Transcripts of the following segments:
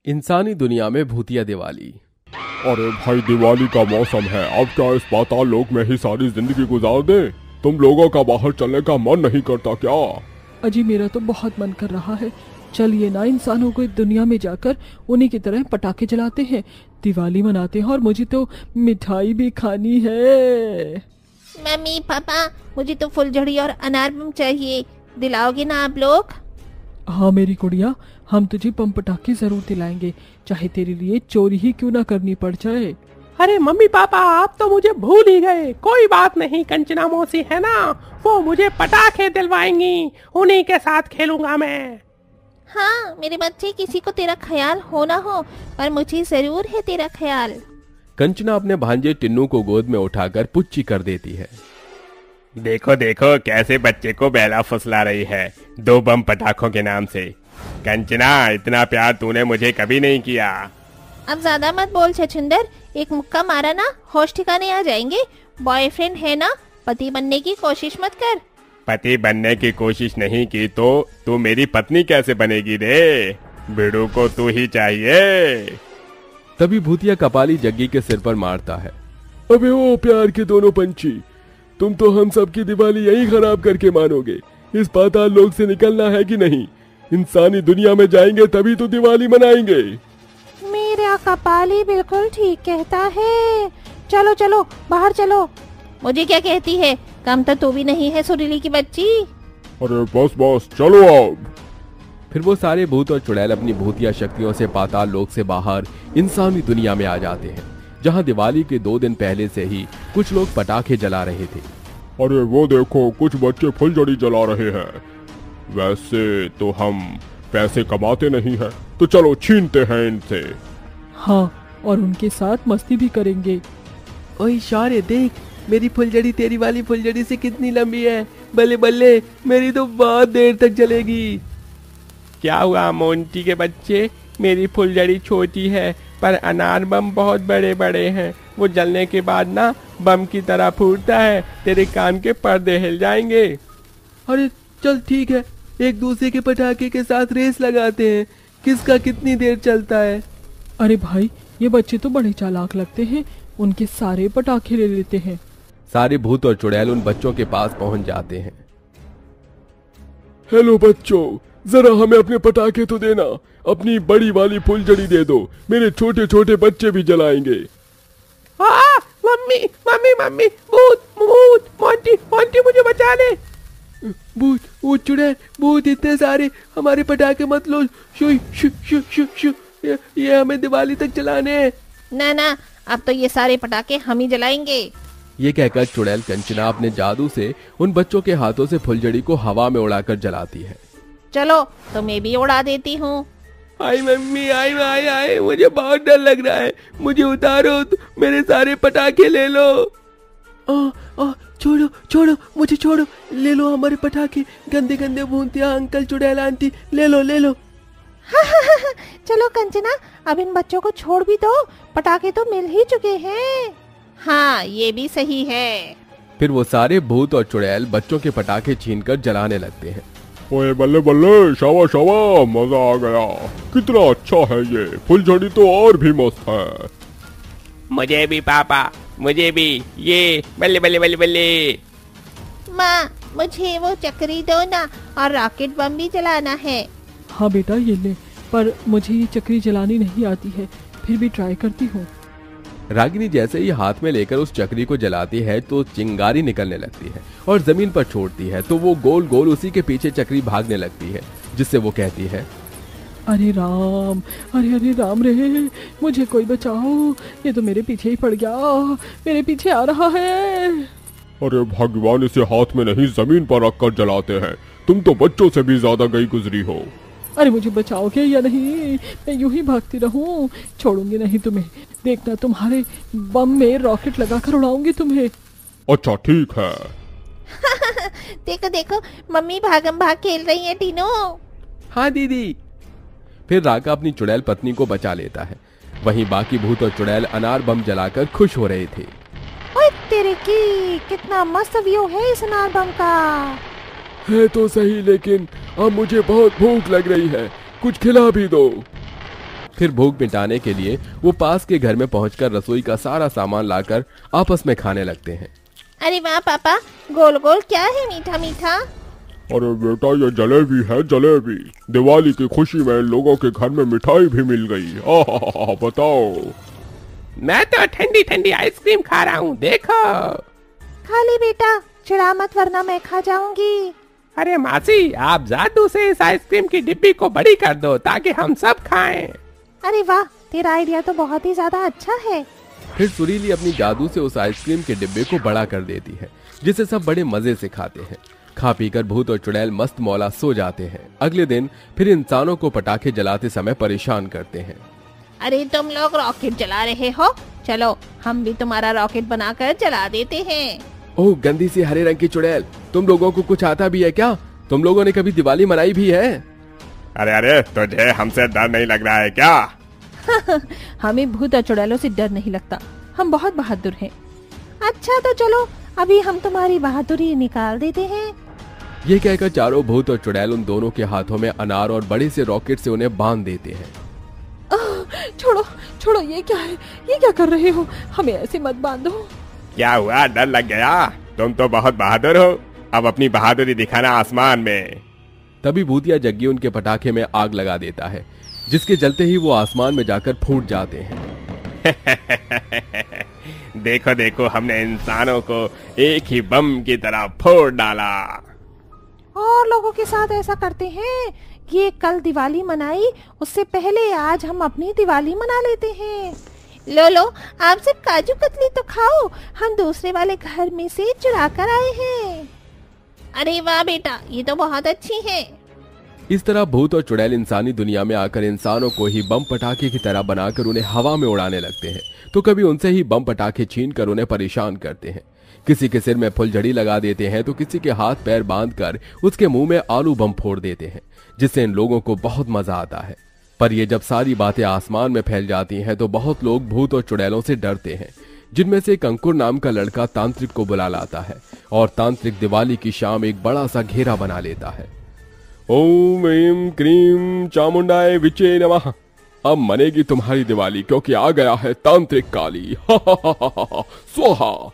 इंसानी दुनिया में भूतिया दिवाली। अरे भाई, दिवाली का मौसम है, अब क्या इस पाताल लोक में ही सारी जिंदगी गुजार दें? तुम लोगों का बाहर चलने का मन नहीं करता क्या? अजी मेरा तो बहुत मन कर रहा है। चलिए ना इंसानों को दुनिया में जाकर उन्हीं की तरह पटाखे जलाते हैं, दिवाली मनाते हैं, और मुझे तो मिठाई भी खानी है। मम्मी पापा, मुझे तो फुलझड़ी और अनार बम चाहिए, दिलाओगे ना आप लोग? हाँ मेरी गुड़िया, हम तुझे बम पटाखे जरूर दिलाएंगे, चाहे तेरे लिए चोरी ही क्यों ना करनी पड़ जाए। अरे मम्मी पापा, आप तो मुझे भूल ही गए। कोई बात नहीं, कंचना मौसी है ना, वो मुझे पटाखे दिलवाएंगी, उन्हीं के साथ खेलूंगा मैं। हाँ मेरे बच्चे, किसी को तेरा ख्याल हो ना हो, पर मुझे जरूर है तेरा ख्याल। कंचना अपने भांजे टिन्नू को गोद में उठाकर पुच्ची कर देती है। देखो देखो कैसे बच्चे को बेला फुसला रही है 2 बम पटाखों के नाम से। कंचना, इतना प्यार तूने मुझे कभी नहीं किया। अब ज्यादा मत बोल छछुंदर, एक मुक्का मारा ना होश ठिकाने आ जाएंगे। बॉयफ्रेंड है ना, पति बनने की कोशिश मत कर। पति बनने की कोशिश नहीं की तो तू मेरी पत्नी कैसे बनेगी रे? बिड़ू को तू ही चाहिए। तभी भूतिया कपाली जग्गी के सिर पर मारता है। अबे ओ प्यार के दोनों पंछी, तुम तो हम सब की दिवाली यही खराब करके मानोगे। इस पाताल लोक से निकलना है कि नहीं? इंसानी दुनिया में जाएंगे तभी तो दिवाली मनाएंगे। मेरा कपाली बिल्कुल ठीक कहता है। चलो चलो बाहर चलो। मुझे क्या कहती है, कम तो तू भी नहीं है सुरीली की बच्ची। अरे बस बस, चलो अब। फिर वो सारे भूत और चुड़ैल अपनी भूतिया शक्तियों से पाताल लोक से बाहर इंसानी दुनिया में आ जाते हैं, जहां दिवाली के 2 दिन पहले से ही कुछ लोग पटाखे जला रहे थे। अरे वो देखो, कुछ बच्चे फुलझड़ी जला रहे हैं। वैसे तो हम पैसे कमाते नहीं हैं, तो चलो छीनते हैं इनसे। हाँ, और उनके साथ मस्ती भी करेंगे। ओए शौर्य, देख मेरी फुलझड़ी तेरी वाली फुलझड़ी से कितनी लंबी है। बल्ले बल्ले, मेरी तो बहुत देर तक जलेगी। क्या हुआ मोंटी के बच्चे, मेरी फुलझड़ी छोटी है पर अनार बम बहुत बड़े बड़े हैं। वो जलने के बाद ना बम की तरह फूटता है, तेरे कान के पर्दे हिल जाएंगे। अरे चल ठीक है, एक दूसरे के पटाखे के साथ रेस लगाते हैं, किसका कितनी देर चलता है। अरे भाई, ये बच्चे तो बड़े चालाक लगते हैं, उनके सारे पटाखे ले लेते हैं। सारे भूत और चुड़ैल उन बच्चों के पास पहुंच जाते हैं। हेलो बच्चों, जरा हमें अपने पटाखे तो देना। अपनी बड़ी वाली फुलझड़ी दे दो, मेरे छोटे छोटे बच्चे भी जलाएंगे। मम्मी मम्मी मम्मी, भूत भूत, मोंटी मोंटी मुझे बचा ले। भूत भूत चुड़ैल, भूत इतने सारे, हमारे पटाखे मत लो। शु शु शु शु शु, ये हमें दिवाली तक जलाने हैं। ना ना, अब तो ये सारे पटाखे हम ही जलाएंगे। ये कहकर चुड़ैल कंचना अपने जादू से उन बच्चों के हाथों से फुलझड़ी को हवा में उड़ाकर जलाती है। चलो तो मैं भी उड़ा देती हूँ। आई मम्मी, आई आई आई, मुझे बहुत डर लग रहा है, मुझे उतारो, मेरे सारे पटाखे ले लो। छोड़ो छोड़ो, मुझे छोड़ो, ले लो हमारे पटाखे। गंदे गंदे भूतिया अंकल चुड़ैल आंटी, ले लो ले लो। चलो कंचना, अब इन बच्चों को छोड़ भी दो, पटाखे तो मिल ही चुके हैं। हाँ ये भी सही है। फिर वो सारे भूत और चुड़ैल बच्चों के पटाखे छीनकर जलाने लगते हैं। ओए बल्ले बल्ले, शाबाश शाबाश, मजा आ गया। कितना अच्छा है ये, फुलझड़ी तो और भी मस्त है। मुझे भी पापा, मुझे भी, ये बल्ले बल्ले बल्ले बल्ले। माँ, मुझे वो चक्री दो ना, और रॉकेट बम भी जलाना है। हाँ बेटा ये ले, पर मुझे ये चक्री जलानी नहीं आती है, फिर भी ट्राई करती हूँ। रागिनी जैसे ही हाथ में लेकर उस चक्री को जलाती है तो चिंगारी निकलने लगती है और जमीन पर छोड़ती है, तो वो गोल गोल उसी के पीछे चक्री भागने लगती है, जिससे वो कहती है, अरे राम, अरे राम रे, मुझे कोई बचाओ, ये तो मेरे पीछे ही पड़ गया, मेरे पीछे आ रहा है। अरे भगवान, इसे हाथ में नहीं जमीन पर रखकर जलाते हैं। तुम तो बच्चों से भी ज्यादा गई गुजरी हो। अरे मुझे बचाओगे या नहीं? मैं यूं ही भागती रहूं, छोड़ूंगी नहीं तुम्हें। देखना, तुम्हारे बम में रॉकेट लगाकर उड़ाऊंगी तुम्हें। अच्छा ठीक है। देखो देखो, मम्मी भागम भाग खेल रही है टीनो। हाँ दीदी। फिर राका अपनी चुड़ैल पत्नी को बचा लेता है। वहीं बाकी भूत और चुड़ैल अनार बम जलाकर खुश हो रहे थे। ओए तेरे की, कितना मस्त व्यू है इस अनार बम का। है तो सही, लेकिन अब मुझे बहुत भूख लग रही है, कुछ खिला भी दो। फिर भूख मिटाने के लिए वो पास के घर में पहुंचकर रसोई का सारा सामान लाकर आपस में खाने लगते हैं। अरे वाह पापा, गोल गोल क्या है मीठा मीठा? अरे बेटा, ये जलेबी है जलेबी। दिवाली की खुशी में लोगों के घर में मिठाई भी मिल गई। बताओ। मैं तो ठंडी ठंडी आइसक्रीम खा रहा हूँ, देखो। खा ली बेटा, चिढ़ा मत वरना मैं खा जाऊंगी। अरे मासी, आप जादू से इस आइसक्रीम की डिब्बी को बड़ी कर दो ताकि हम सब खाएं। अरे वाह, तेरा आइडिया तो बहुत ही ज्यादा अच्छा है। फिर सुरीली अपनी जादू से उस आइसक्रीम के डिब्बे को बड़ा कर देती है, जिसे सब बड़े मजे से खाते हैं। खा पीकर भूत और चुड़ैल मस्त मौला सो जाते हैं। अगले दिन फिर इंसानों को पटाखे जलाते समय परेशान करते हैं। अरे तुम लोग रॉकेट जला रहे हो, चलो हम भी तुम्हारा रॉकेट बनाकर जला देते हैं। ओह गंदी सी हरे रंग की चुड़ैल, तुम लोगों को कुछ आता भी है क्या? तुम लोगों ने कभी दिवाली मनाई भी है? अरे अरे, तुझे हमसे डर नहीं लग रहा है क्या? हमें भूत और चुड़ैलों से डर नहीं लगता, हम बहुत बहादुर हैं। अच्छा तो चलो अभी हम तुम्हारी बहादुरी निकाल देते हैं। ये कहकर चारों भूत और चुड़ैल उन दोनों के हाथों में अनार और बड़े से रॉकेट से उन्हें बांध देते हैं। छोड़ो छोड़ो, ये क्या है? ये क्या कर रहे हो? हमें ऐसे मत बांधो। क्या हुआ, डर लग गया? तुम तो बहुत बहादुर हो, अब अपनी बहादुरी दिखाना आसमान में। तभी भूतिया जग्गी उनके पटाखे में आग लगा देता है, जिसके जलते ही वो आसमान में जाकर फूट जाते हैं। देखो देखो, हमने इंसानों को एक ही बम की तरह फोड़ डाला। और लोगों के साथ ऐसा करते हैं। ये कल दिवाली मनाई, उससे पहले आज हम अपनी दिवाली मना लेते हैं। लो लो, आप सब काजू कतली तो खाओ, हम दूसरे वाले घर में से चुरा कर आए हैं। अरे वाह बेटा, ये तो बहुत अच्छी है। इस तरह भूत और चुड़ैल इंसानी दुनिया में आकर इंसानों को ही बम पटाखे की तरह बनाकर उन्हें हवा में उड़ाने लगते हैं, तो कभी उनसे ही बम पटाखे छीनकर उन्हें परेशान करते हैं। किसी के सिर में फुलझड़ी लगा देते हैं तो किसी के हाथ पैर बांधकर उसके मुंह में आलू बम फोड़ देते हैं, जिससे इन लोगों को बहुत मजा आता है। पर ये जब सारी बातें आसमान में फैल जाती हैं तो बहुत लोग भूत और चुड़ैलों से डरते हैं, जिनमें से एक अंकुर नाम का लड़का तांत्रिक को बुला लाता है और तांत्रिक दिवाली की शाम एक बड़ा सा घेरा बना लेता है। ओम ह्रीम क्रीम चामुंडाय विचे नमः। अब मनेगी तुम्हारी दिवाली, क्योंकि आ गया है तांत्रिक काली। स्वाहा।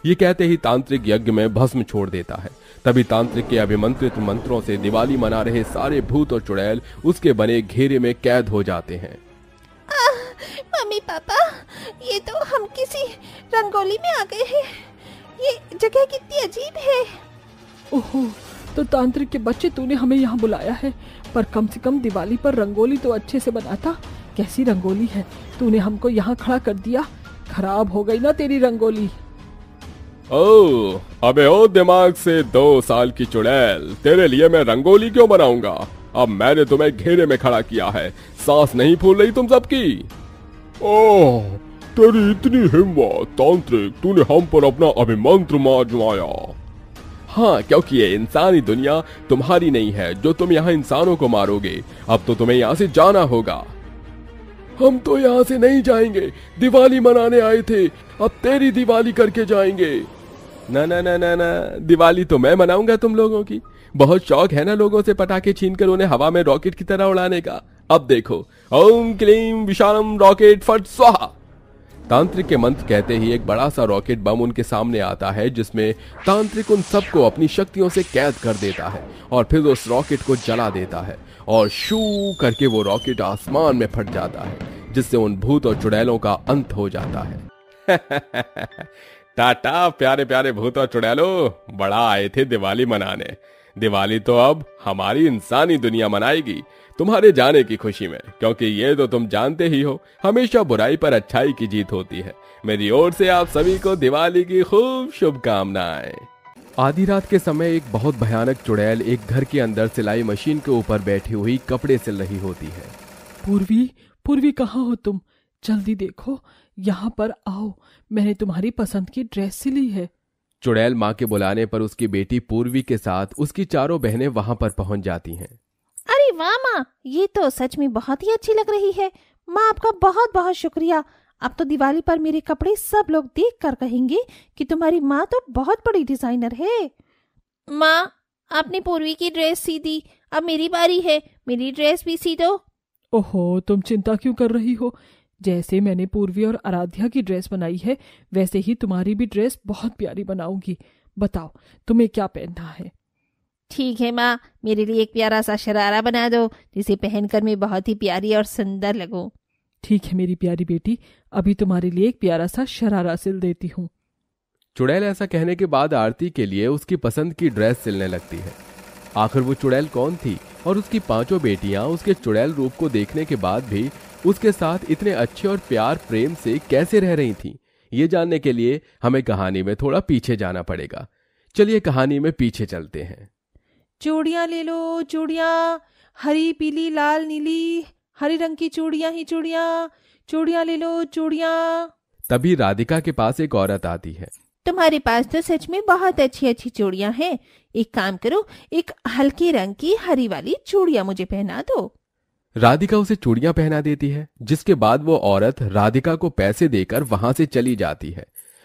ये कहते ही तांत्रिक यज्ञ में भस्म छोड़ देता है। तभी तांत्रिक के अभिमंत्रित मंत्रों से दिवाली मना रहे सारे भूत और चुड़ैल उसके बने घेरे में कैद हो जाते हैं। मम्मी पापा, ये तो हम किसी रंगोली में आ गए हैं। ये जगह कितनी अजीब है। ओहो, तो तांत्रिक के बच्चे, तूने हमें यहाँ बुलाया है, पर कम से कम दिवाली पर रंगोली तो अच्छे से बनाता। कैसी रंगोली है? तूने हमको यहाँ खड़ा कर दिया, खराब हो गई ना तेरी रंगोली। ओह, अबे ओ दिमाग से 2 साल की चुड़ैल, तेरे लिए मैं रंगोली क्यों बनाऊंगा? अब मैंने तुम्हें घेरे में खड़ा किया है, सांस नहीं फूल रही तुम सबकी? ओह, तेरी इतनी हिम्मत तांत्रिक, तूने हम पर अपना अभिमंत्र आजमाया। हाँ, क्योंकि ये इंसानी दुनिया तुम्हारी नहीं है जो तुम यहाँ इंसानों को मारोगे। अब तो तुम्हें यहाँ से जाना होगा। हम तो यहाँ से नहीं जाएंगे, दिवाली मनाने आए थे, अब तेरी दिवाली करके जाएंगे। ना ना ना ना ना, दिवाली तो मैं मनाऊंगा तुम लोगों की। बहुत शौक है ना लोगों से पटाखे छीनकर उन्हें हवा में रॉकेट की तरह उड़ाने का। अब देखो, ओम क्लीम विशालम रॉकेट फट स्वाहा। तांत्रिक के मंत्र कहते ही एक बड़ा सा रॉकेट बम उनके सामने आता है, जिसमें तांत्रिक उन सबको अपनी शक्तियों से कैद कर देता है और फिर उस रॉकेट को जला देता है और शू करके वो रॉकेट आसमान में फट जाता है, जिससे उन भूत और चुड़ैलों का अंत हो जाता है। टाटा प्यारे प्यारे भूत और चुड़ैलों, बड़ा आए थे दिवाली मनाने। दिवाली तो अब हमारी इंसानी दुनिया मनाएगी तुम्हारे जाने की खुशी में, क्योंकि ये तो तुम जानते ही हो, हमेशा बुराई पर अच्छाई की जीत होती है। मेरी ओर से आप सभी को दिवाली की खूब शुभकामनाएं। आधी रात के समय एक बहुत भयानक चुड़ैल एक घर के अंदर सिलाई मशीन के ऊपर बैठी हुई कपड़े सिल रही होती है। पूर्वी, पूर्वी कहाँ हो तुम? जल्दी देखो, यहाँ पर आओ, मैंने तुम्हारी पसंद की ड्रेस सिली है। चुड़ैल माँ के बुलाने पर उसकी बेटी पूर्वी के साथ उसकी चारों बहनें वहां पर पहुंच जाती हैं। अरे वाह माँ, ये तो सच में बहुत ही अच्छी लग रही है। माँ आपका बहुत बहुत शुक्रिया। अब तो दिवाली पर मेरे कपड़े सब लोग देख कर कहेंगे कि तुम्हारी माँ तो बहुत बड़ी डिजाइनर है। माँ, आपने पूर्वी की ड्रेस सी दी, अब मेरी बारी है, मेरी ड्रेस भी सी दो। ओहो, तुम चिंता क्यों कर रही हो? जैसे मैंने पूर्वी और आराध्या की ड्रेस बनाई है वैसे ही तुम्हारी भी ड्रेस बहुत प्यारी बनाऊंगी। बताओ तुम्हें क्या पहनना है? ठीक है माँ, मेरे लिए एक प्यारा सा शरारा बना दो जिसे पहनकर मैं बहुत ही प्यारी और सुंदर लगूं। ठीक है मेरी प्यारी बेटी, अभी तुम्हारे लिए एक प्यारा सा शरारा सिल देती हूँ। चुड़ैल ऐसा कहने के बाद आरती के लिए उसकी पसंद की ड्रेस सिलने लगती है। आखिर वो चुड़ैल कौन थी और उसकी पांचों बेटियां उसके चुड़ैल रूप को देखने के बाद भी उसके साथ इतने अच्छे और प्यार प्रेम से कैसे रह रही थीं, ये जानने के लिए हमें कहानी में थोड़ा पीछे जाना पड़ेगा। चलिए कहानी में पीछे चलते हैं। चूड़ियां ले लो, चूड़ियां, हरी पीली लाल नीली, हरी रंग की चूड़ियां ही चूड़ियां, चूड़ियां ले लो चूड़ियां। तभी राधिका के पास एक औरत आती है। तुम्हारे पास तो सच में बहुत अच्छी अच्छी चूड़ियां हैं। एक काम करो, एक हल्के रंग की हरी वाली चूड़ियां मुझे पहना दो। राधिका उसे चूड़ियां पहना देती है, जिसके बाद वो औरत राधिका को पैसे देकर वहां से चली जाती है।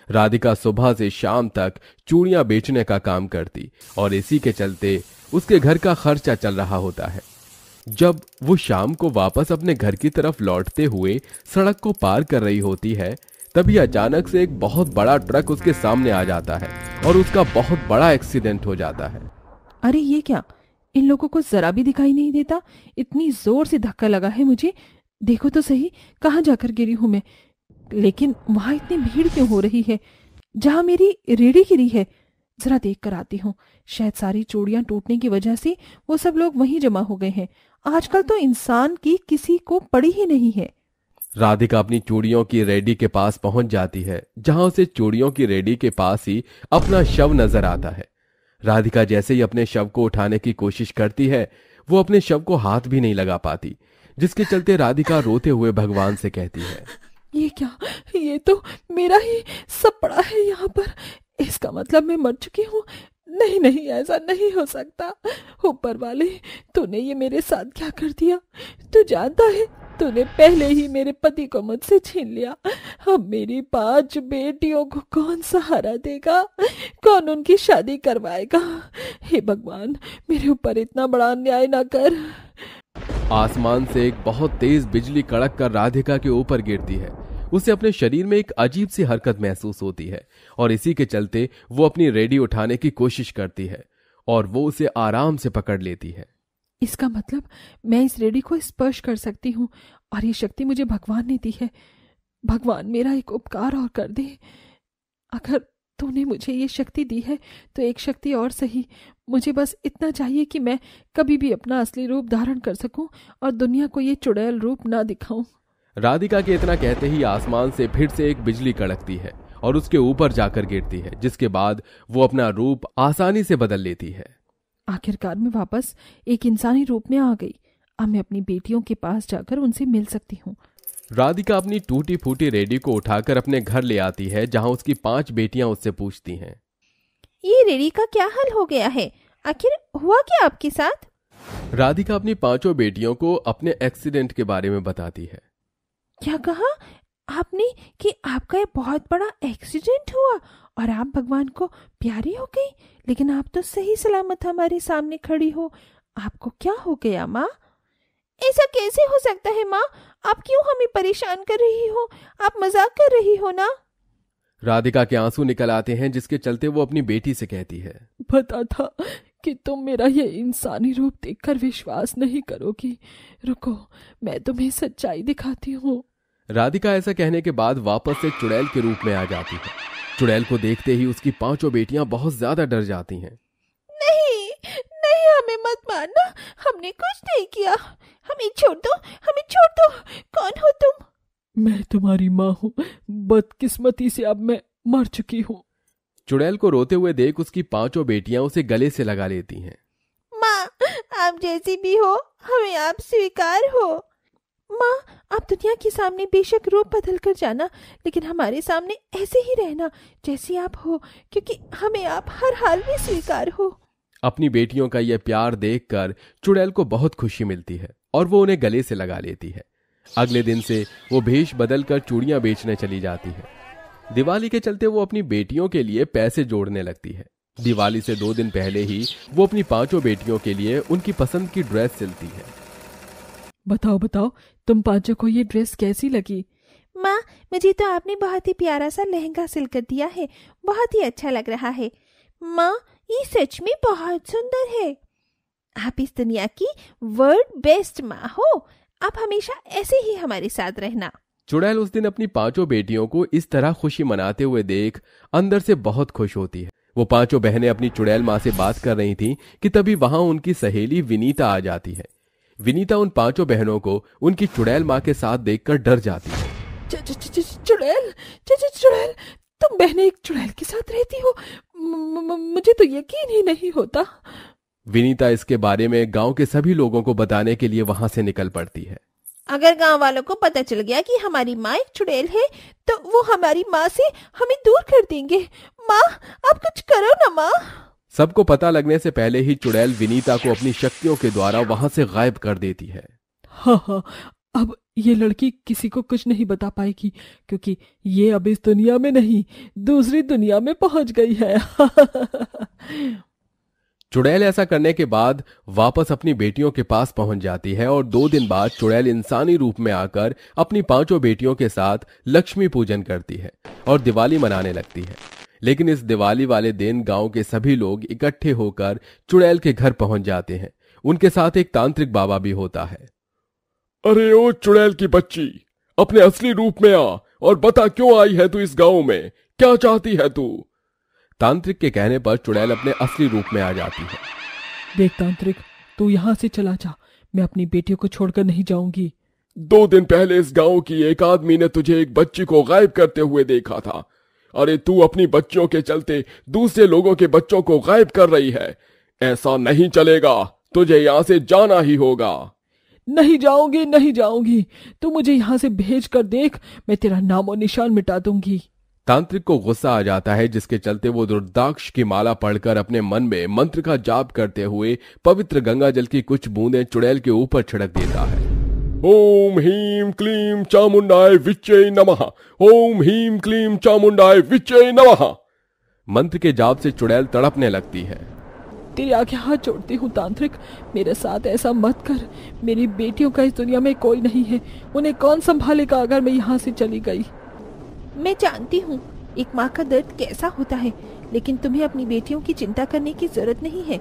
राधिका सुबह से शाम तक चूड़ियां बेचने का काम करती और इसी के चलते उसके घर का खर्चा चल रहा होता है। जब वो शाम को वापस अपने घर की तरफ लौटते हुए सड़क को पार कर रही होती है, तभी अचानक से एक बहुत बड़ा ट्रक उसके सामने आ जाता है और उसका बहुत बड़ा एक्सीडेंट हो जाता है। अरे ये क्या, इन लोगों को जरा भी दिखाई नहीं देता। इतनी जोर से धक्का लगा है मुझे, देखो तो सही कहाँ जाकर गिरी हूं मैं। लेकिन वहां इतनी भीड़ क्यों हो रही है जहां मेरी रेडी गिरी है? जरा देख कर आती हूँ, शायद सारी चूड़ियां टूटने की वजह से वो सब लोग वहीं जमा हो गए हैं। आजकल तो इंसान की किसी को पड़ी ही नहीं है। राधिका अपनी चूड़ियों की रेडी के पास पहुंच जाती है, जहां उसे चूड़ियों की रेडी के पास ही अपना शव नजर आता है। राधिका जैसे ही अपने शव को उठाने की कोशिश करती है, वो अपने शव को हाथ भी नहीं लगा पाती, जिसके चलते राधिका रोते हुए भगवान से कहती है, ये क्या, ये तो मेरा ही सब पड़ा है यहाँ पर। इसका मतलब मैं मर चुकी हूँ। नहीं नहीं, ऐसा नहीं हो सकता। ऊपर वाले, तूने ये मेरे साथ क्या कर दिया? तू जानता है, तूने पहले ही मेरे पति को मुझसे छीन लिया। अब मेरी 5 बेटियों को कौन सहारा देगा? कौन उनकी शादी करवाएगा? हे भगवान, मेरे ऊपर इतना बड़ा अन्याय ना कर। आसमान से एक बहुत तेज बिजली कड़क कर राधिका के ऊपर गिरती है। उसे अपने शरीर में एक अजीब सी हरकत महसूस होती है और इसी के चलते वो अपनी रेडी उठाने की कोशिश करती है और वो उसे आराम से पकड़ लेती है। इसका मतलब मैं इस रेडी को स्पर्श कर सकती हूँ और ये शक्ति मुझे भगवान ने दी है। भगवान, मेरा एक उपकार और कर दे। अगर तूने मुझे ये शक्ति दी है तो एक शक्ति और सही, मुझे बस इतना चाहिए कि मैं कभी भी अपना असली रूप धारण कर सकूं और दुनिया को ये चुड़ैल रूप ना दिखाऊं। राधिका के इतना कहते ही आसमान से फिर से एक बिजली कड़कती है और उसके ऊपर जाकर गिरती है, जिसके बाद वो अपना रूप आसानी से बदल लेती है। आखिरकार मैं वापस एक इंसानी रूप में आ गई। अब मैं अपनी बेटियों के पास जाकर उनसे मिल सकती हूँ। राधिका अपनी टूटी फूटी रेडी को उठाकर अपने घर ले आती है, जहां उसकी 5 बेटियां उससे पूछती हैं, ये रेडी का क्या हाल हो गया है? आखिर हुआ क्या आपके साथ? राधिका अपनी 5 बेटियों को अपने एक्सीडेंट के बारे में बताती है। क्या कहा आपने कि आपका ये बहुत बड़ा एक्सीडेंट हुआ और आप भगवान को प्यारी हो गई, लेकिन आप तो सही सलामत हमारे सामने खड़ी हो। आपको क्या हो गया माँ? ऐसा कैसे हो सकता है माँ? आप क्यों हमें परेशान कर रही हो? आप मजाक कर रही हो ना? राधिका के आंसू निकल आते हैं, जिसके चलते वो अपनी बेटी से कहती है, पता था कि तुम मेरा ये इंसानी रूप देखकर विश्वास नहीं करोगी। रुको, मैं तुम्हें सच्चाई दिखाती हूँ। राधिका ऐसा कहने के बाद वापस से चुड़ैल के रूप में आ जाती है। चुड़ैल को देखते ही उसकी 5 बेटियां बहुत ज्यादा डर जाती हैं। नहीं नहीं, हमें मत मारना, हमने कुछ नहीं किया। हमें छोड़ दो, हमें छोड़ दो। कौन हो तुम? मैं तुम्हारी माँ हूँ। बदकिस्मती से अब मैं मर चुकी हूँ। चुड़ैल को रोते हुए देख उसकी 5 बेटियां उसे गले से लगा लेती हैं। माँ, आप जैसी भी हो, हमें आप स्वीकार हो। माँ, आप दुनिया के सामने बेशक रूप बदल कर जाना, लेकिन हमारे सामने ऐसे ही रहना जैसे आप हो, क्योंकि हमें आप हर हाल में स्वीकार हो। अपनी बेटियों का यह प्यार देखकर चुड़ैल को बहुत खुशी मिलती है और वो उन्हें गले से लगा लेती है। अगले दिन से वो भेष बदलकर चूड़ियां बेचने चली जाती है। दिवाली के चलते वो अपनी बेटियों के लिए पैसे जोड़ने लगती है। दिवाली से 2 दिन पहले ही वो अपनी 5 बेटियों के लिए उनकी पसंद की ड्रेस सिलती है। बताओ बताओ, तुम पांचों को ये ड्रेस कैसी लगी? माँ, मुझे तो आपने बहुत ही प्यारा सा लहंगा सिलकर दिया है, बहुत ही अच्छा लग रहा है। माँ, ये सच में बहुत सुंदर है। आप इस दुनिया की वर्ल्ड बेस्ट माँ हो। आप हमेशा ऐसे ही हमारे साथ रहना। चुड़ैल उस दिन अपनी पांचों बेटियों को इस तरह खुशी मनाते हुए देख अंदर से बहुत खुश होती है। वो पांचों बहनें अपनी चुड़ैल माँ से बात कर रही थीं कि तभी वहां उनकी सहेली विनीता आ जाती है। विनीता उन पांचों बहनों को उनकी चुड़ैल माँ के साथ देखकर डर जाती है। चुड़ैल, चुड़ैल, तुम बहनें एक चुड़ैल के साथ रहती हो? मुझे तो यकीन ही नहीं होता। विनीता इसके बारे में गांव के सभी लोगों को बताने के लिए वहां से निकल पड़ती है। अगर गांव वालों को पता चल गया कि हमारी माँ एक चुड़ैल है तो वो हमारी माँ से हमें दूर कर देंगे। माँ, आप कुछ करो ना माँ। सबको पता लगने से पहले ही चुड़ैल विनीता को अपनी शक्तियों के द्वारा वहां से गायब कर देती है। हाँ, अब ये लड़की किसी को कुछ नहीं बता पाएगी, क्योंकि ये अब इस दुनिया में नहीं, दूसरी दुनिया में पहुंच गई है। चुड़ैल ऐसा करने के बाद वापस अपनी बेटियों के पास पहुंच जाती है और 2 दिन बाद चुड़ैल इंसानी रूप में आकर अपनी पांचों बेटियों के साथ लक्ष्मी पूजन करती है और दिवाली मनाने लगती है। लेकिन इस दिवाली वाले दिन गांव के सभी लोग इकट्ठे होकर चुड़ैल के घर पहुंच जाते हैं। उनके साथ एक तांत्रिक बाबा भी होता है। अरे ओ चुड़ैल की बच्ची, अपने असली रूप में आ और बता क्यों आई है तू इस गांव में, क्या चाहती है तू? तांत्रिक के कहने पर चुड़ैल अपने असली रूप में आ जाती है। देख तांत्रिक, तू यहाँ से चला जा, मैं अपनी बेटियों को छोड़कर नहीं जाऊंगी। 2 दिन पहले इस गांव की एक आदमी ने तुझे एक बच्ची को गायब करते हुए देखा था। अरे तू अपनी बच्चियों के चलते दूसरे लोगों के बच्चों को गायब कर रही है। ऐसा नहीं चलेगा, तुझे यहाँ से जाना ही होगा। नहीं जाऊंगी, नहीं जाऊंगी, तू मुझे यहाँ से भेज कर देख, मैं तेरा नामो निशान मिटा दूंगी। तांत्रिक को गुस्सा आ जाता है, जिसके चलते वो रुद्राक्ष की माला पढ़कर अपने मन में मंत्र का जाप करते हुए पवित्र गंगा जल की कुछ बूंदें चुड़ैल के ऊपर छिड़क देता है। ओम ह्रीं क्लीं चामुंडाय विच्चे नमः। ओम ह्रीं क्लीं चामुंडाय विच्चे नमः। मंत्र के जाप से चुड़ैल तड़पने लगती है। तेरे आगे हाथ जोड़ती हूँ तांत्रिक, मेरे साथ ऐसा मत कर। मेरी बेटियों का इस दुनिया में कोई नहीं है, उन्हें कौन संभालेगा अगर मैं यहाँ से चली गई? मैं जानती हूँ एक माँ का दर्द कैसा होता है, लेकिन तुम्हें अपनी बेटियों की चिंता करने की जरूरत नहीं है।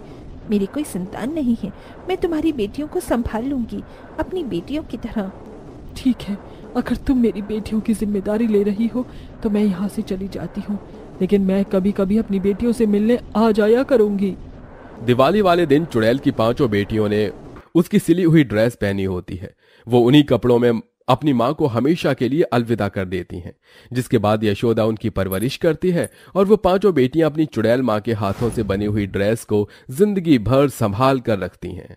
मेरी कोई संतान नहीं है, मैं तुम्हारी बेटियों को संभाल लूंगी अपनी बेटियों की तरह। ठीक है, अगर तुम मेरी बेटियों की जिम्मेदारी ले रही हो तो मैं यहाँ से चली जाती हूँ, लेकिन मैं कभी कभी अपनी बेटियों से मिलने आ जाया करूंगी। दिवाली वाले दिन चुड़ैल की पांचों बेटियों ने उसकी सिली हुई ड्रेस पहनी होती है। वो उन्हीं कपड़ों में अपनी माँ को हमेशा के लिए अलविदा कर देती हैं, जिसके बाद यशोदा उनकी परवरिश करती है और वो पांचों बेटियां अपनी चुड़ैल माँ के हाथों से बनी हुई ड्रेस को जिंदगी भर संभाल कर रखती हैं।